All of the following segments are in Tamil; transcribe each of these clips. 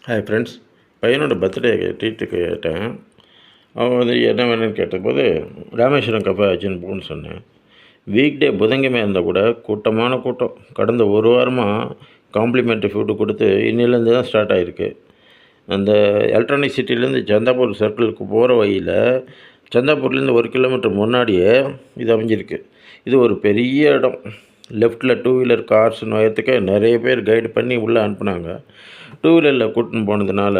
Hi friends. பையனோட பர்த்டே ட்ரீட்டு கேட்டேன். அவன் வந்து என்ன வேணும்னு கேட்டபோது ராமேஸ்வரம் கஃபே ஆச்சுன்னு போகணும்னு சொன்னேன். வீக் டே புதன்கிழமை இருந்தால் கூட கூட்டமான கூட்டம். கடந்த ஒரு வாரமாக காம்ப்ளிமெண்ட்ரி ஃபுட்டு கொடுத்து இன்னிலேருந்து தான் ஸ்டார்ட் ஆகிருக்கு. அந்த எலக்ட்ரானிக் சிட்டிலேருந்து சந்தாப்பூர் சர்க்கிளுக்கு போகிற வழியில் சந்தாப்பூர்லேருந்து 1 கிலோமீட்டர் முன்னாடியே இது அமைஞ்சிருக்கு. இது ஒரு பெரிய இடம். லெஃப்ட்டில் 2 வீலர் கார்ஸ் நுழையத்துக்கு நிறைய பேர் கைடு பண்ணி உள்ளே அனுப்புனாங்க. 2 வீலரில் கூட்டின்னு போனதுனால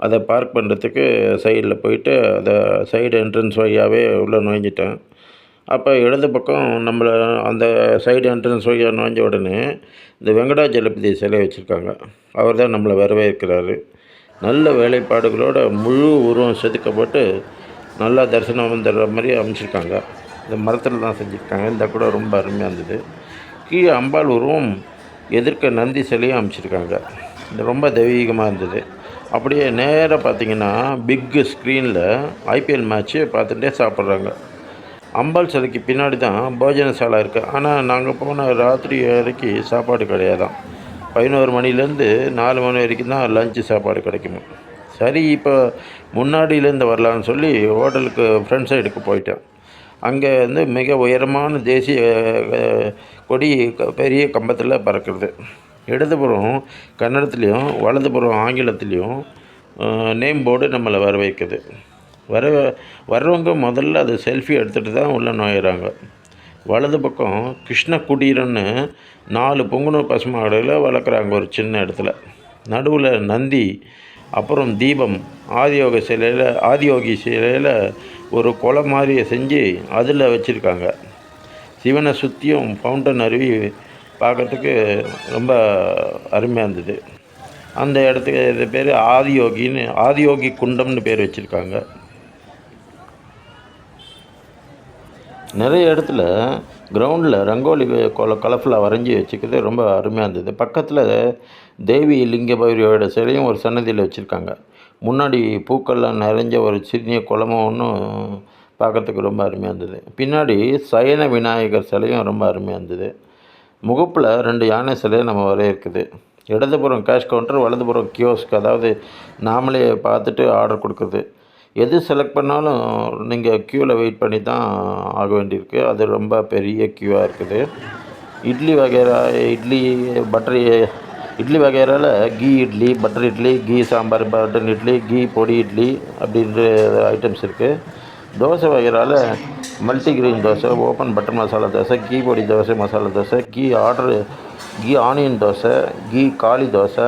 அதை பார்க் பண்ணுறதுக்கு சைடில் போயிட்டு அதை சைடு என்ட்ரன்ஸ் வழியாகவே உள்ளே நுழைஞ்சிட்டேன். அப்போ இடது பக்கம் நம்மளை அந்த சைடு என்ட்ரன்ஸ் வழியாக நுழைஞ்ச உடனே இந்த வெங்கடாஜலபதி சிலை வச்சுருக்காங்க. அவர் தான் நம்மளை வரவேற்கிறாரு. நல்ல வேலைப்பாடுகளோட முழு உருவம் செதுக்கப்பட்டு நல்லா தரிசனம் வந்துடுற மாதிரி அமைச்சிருக்காங்க. இந்த மரத்தில் தான் செஞ்சுருக்காங்க. இந்த கூட ரொம்ப அருமையாக இருந்தது. கீழே அம்பாள் உருவம், எதிர்க்க நந்தி சிலையும் அமைச்சிருக்காங்க. இது ரொம்ப தெய்வீகமாக இருந்தது. அப்படியே நேராக பார்த்திங்கன்னா பிக்கு ஸ்க்ரீனில் ஐபிஎல் மேட்ச்சு பார்த்துட்டே சாப்பிட்றாங்க. அம்பாள் சிலைக்கு பின்னாடி தான் போஜன சாலை இருக்குது. ஆனால் நாங்கள் போன ராத்திரி வரைக்கும் சாப்பாடு கிடையாதான். 11 மணிலேருந்து 4 மணி வரைக்கும் தான் லஞ்சு சாப்பாடு கிடைக்குமா. சரி, இப்போ முன்னாடியிலேருந்து வரலான்னு சொல்லி ஹோட்டலுக்கு ஃப்ரண்ட் சைடுக்கு போயிட்டேன். அங்கே வந்து மிக உயரமான தேசிய கொடி பெரிய கம்பத்தில் பறக்கிறது. இடதுபுறம் கன்னடத்துலேயும் வலதுபுறம் ஆங்கிலத்துலேயும் நேம் போர்டு நம்மளை வர வைக்குது. வர்றவங்க முதல்ல அதை செல்ஃபி எடுத்துகிட்டு தான் உள்ளே நுழையிறாங்க. வலது பக்கம் கிருஷ்ண குடீரன்னு 4 பொங்குனூர் பசுமாடுகளை வளர்க்குறாங்க ஒரு சின்ன இடத்துல. நடுவில் நந்தி, அப்புறம் தீபம், ஆதியோகி சிலையில் ஒரு கொலை மாதிரியை செஞ்சு அதில் வச்சுருக்காங்க. சிவனை சுற்றியும் ஃபவுண்டன் அருவி பார்க்குறதுக்கு ரொம்ப அருமையாக இருந்தது. அந்த இடத்துக்கு இது பேர் ஆதியோகி குண்டம்னு பேர் வச்சுருக்காங்க. நிறைய இடத்துல கிரவுண்டில் ரங்கோலி கலர்ஃபுல்லாக வரைஞ்சி வச்சுக்கிறது ரொம்ப அருமையாக இருந்தது. பக்கத்தில் தேவி லிங்க பைரவியோட சிலையும் ஒரு சன்னதியில் வச்சுருக்காங்க. முன்னாடி பூக்கள்லாம் நிறைஞ்ச ஒரு சிறிய குளமும் ஒன்றும் பார்க்குறதுக்கு ரொம்ப அருமையாக இருந்தது. பின்னாடி சயன விநாயகர் சிலையும் ரொம்ப அருமையாக இருந்தது. முகப்பில் 2 யானை சிலையை நம்ம வரையிருக்குது. இடதுபுறம் கேஷ் கவுண்டர், வலதுபுறம் கியோஸ்க், அதாவது நாமளே பார்த்துட்டு ஆர்டர் கொடுக்குறது. எது செலக்ட் பண்ணாலும் நீங்கள் க்யூவில் வெயிட் பண்ணி தான் ஆக வேண்டியிருக்கு. அது ரொம்ப பெரிய க்யூவாக இருக்குது. இட்லி வகைராவில் கீ இட்லி, பட்டர் இட்லி, கீ சாம்பார், பட்டன் இட்லி, கீ பொடி இட்லி அப்படின்ற ஐட்டம்ஸ் இருக்குது. தோசை வகைராவில் multigrain dosa, open butter masala dosa, ghee podi dosa, masala dosa, ghee onion dosa, ghee khali dosa,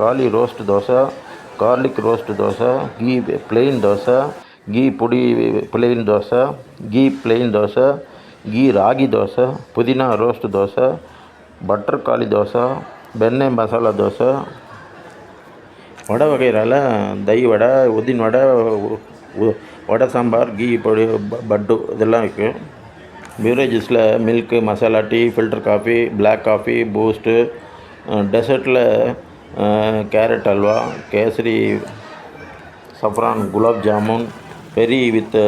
khali roast dosa, garlic roast dosa, ghee plain dosa, ghee podi plain dosa, ghee plain dosa, ghee ragi dosa, pudina roast dosa, butter khali dosa, வெண்ணெய் மசாலா தோசை. வடை வகைராவில் தହି வடை, உதின் வடை, வடை சாம்பார், கீ பொடி பட்டு இதெல்லாம் இருக்குது. பிவரேஜஸில் milk, masala tea, filter coffee, black coffee, Boost. டெசர்ட்டில் கேரட் அல்வா, கேசரி, சஃப்ரான் குலாப் ஜாமுன், பெரி வித்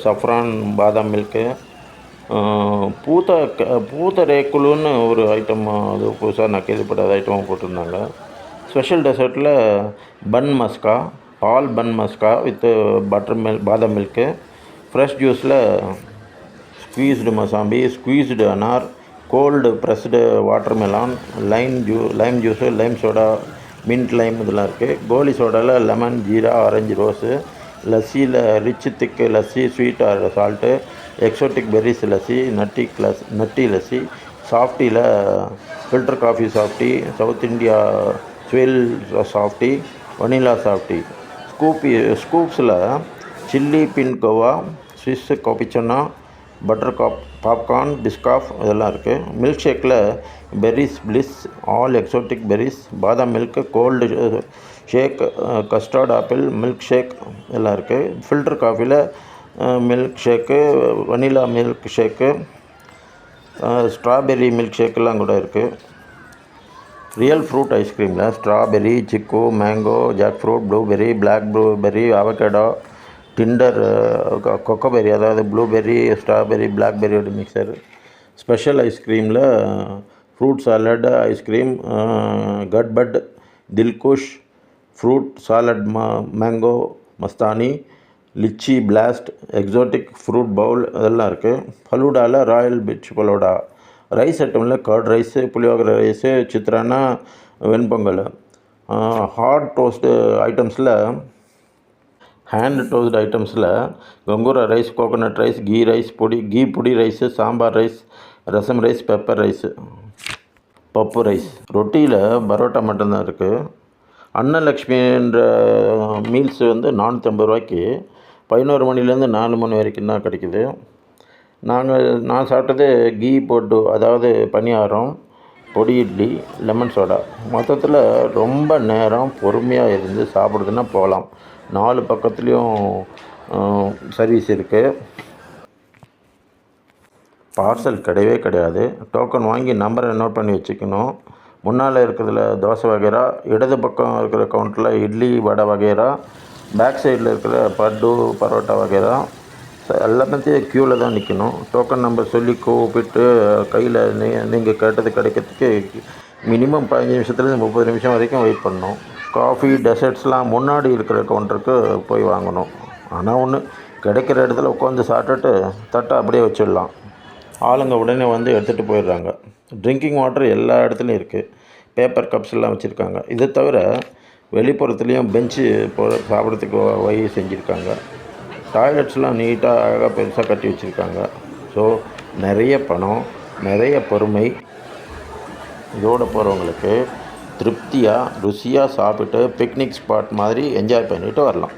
சஃப்ரான் பாதாம் மில்க்கு, பூத்த ரேக்குலுன்னு ஒரு ஐட்டம், அது புதுசாக நான் கேள்விப்படாத ஐட்டமும் போட்டிருந்தாங்க. ஸ்பெஷல் டெசர்ட்டில் பன் மஸ்கா, பால் bun maska with badam milk. Fresh ஜூஸில் squeezed mosambi, squeezed anar, cold pressed watermelon, lime juice, lime soda, mint lime இதெல்லாம் இருக்குது. கோலி சோடாவில் லெமன், ஜீரா, ஆரஞ்சு ரோஸு. லஸ்ஸியில் rich thick lassi, sweet or salt, exotic berries lassi, nutty lassi. சாஃப்டியில் filter coffee softy, South India swell softy, vanilla softy. ஸ்கூப்ஸில் சில்லி பின் கோவா, ஸ்விஸ் காப்பிச்சன்னா, பட்டர் பாப்கார்ன், பிஸ்காஃப் இதெல்லாம் இருக்குது. மில்க் ஷேக்கில் berries bliss, all exotic berries, badam milk, cold shake, custard apple milk shake எல்லாம் இருக்குது. ஃபில்டர் காஃபியில் milk shake, vanilla milk shake, strawberry milk ஷேக்கெல்லாம் கூட இருக்குது. ரியல் ஃப்ரூட் ஐஸ்கிரீமில் strawberry, chikoo, mango, jack fruit, blueberry, black blueberry, avocado, tender, cocoberry, அதாவது ப்ளூபெர்ரி, ஸ்ட்ராபெர்ரி, பிளாக்பெர்ரியோட மிக்சர். ஸ்பெஷல் ஐஸ்கிரீமில் ஃப்ரூட் சாலட் ஐஸ்கிரீம், கட்பட், Dilkush, fruit salad, mango mastani, litchi blast, exotic fruit bowl அதெல்லாம் இருக்குது. ஃபலூடாவில் ராயல் பீச் ஃபலூடா. ரைஸ் ஐட்டமில் curd rice, puliyogare rice, chitranna, venpongal. Hot toast ஐட்டம்ஸில் ஹேண்ட் டோஸ்ட் ஐட்டம்ஸில் கங்கூரா rice, coconut rice, ghee podi rice, sambar rice, rasam rice, pepper rice, pappu rice. ரொட்டியில் பரோட்டா மட்டும்தான் இருக்குது. அன்னலக்ஷ்மின்ற மீல்ஸ் வந்து 450 ரூபாய்க்கு 11 மணிலேருந்து 4 மணி வரைக்கும் தான் கிடைக்குது. நான் சாப்பிட்டது கீ போட்டு, அதாவது பணியாரம், பொடி இட்லி, லெமன் சோடா. மொத்தத்தில் ரொம்ப நேரம் பொறுமையாக இருந்து சாப்பிடுதுன்னா போகலாம். 4 பக்கத்துலேயும் சர்வீஸ் இருக்குது. பார்சல் கிடையவே கிடையாது. டோக்கன் வாங்கி நம்பரை நோட் பண்ணி வச்சுக்கணும். முன்னால் இருக்கிறதுல தோசை வகைரா, இடது பக்கம் இருக்கிற கவுண்டரில் இட்லி வடை வகைரா, பேக் சைடில் இருக்கிற பட்டு பரோட்டா வகைரா. எல்லாத்தையும் க்யூவில் தான் நிற்கணும். டோக்கன் நம்பர் சொல்லி கூப்பிட்டு கையில் நீங்கள் கேட்டது கிடைக்கிறதுக்கு மினிமம் 15 நிமிஷத்துலேருந்து 30 நிமிஷம் வரைக்கும் வெயிட் பண்ணணும். காஃபி, டெசர்ட்ஸ்லாம் முன்னாடி இருக்கிற கவுண்டருக்கு போய் வாங்கணும். ஆனால் ஒன்று, கிடைக்கிற இடத்துல உட்காந்து சாப்பிட்டுட்டு தட்டை அப்படியே வச்சிடலாம். ஆளுங்க உடனே வந்து எடுத்துகிட்டு போயிடுறாங்க. ட்ரிங்கிங் வாட்டர் எல்லா இடத்துலையும் இருக்குது. பேப்பர் கப்ஸ் எல்லாம் வச்சுருக்காங்க. இதை தவிர வெளிப்புறத்துலேயும் பெஞ்சு சாப்பிட்றதுக்கு வழி செஞ்சுருக்காங்க. டாய்லெட்ஸ்லாம் நீட்டாக அழகாக பெருசாக கட்டி வச்சுருக்காங்க. ஸோ நிறைய பணம், நிறைய பொறுமை. இதோடு போகிறவங்களுக்கு திருப்தியாக ருசியாக சாப்பிட்டு பிக்னிக் ஸ்பாட் மாதிரி என்ஜாய் பண்ணிவிட்டு வரலாம்.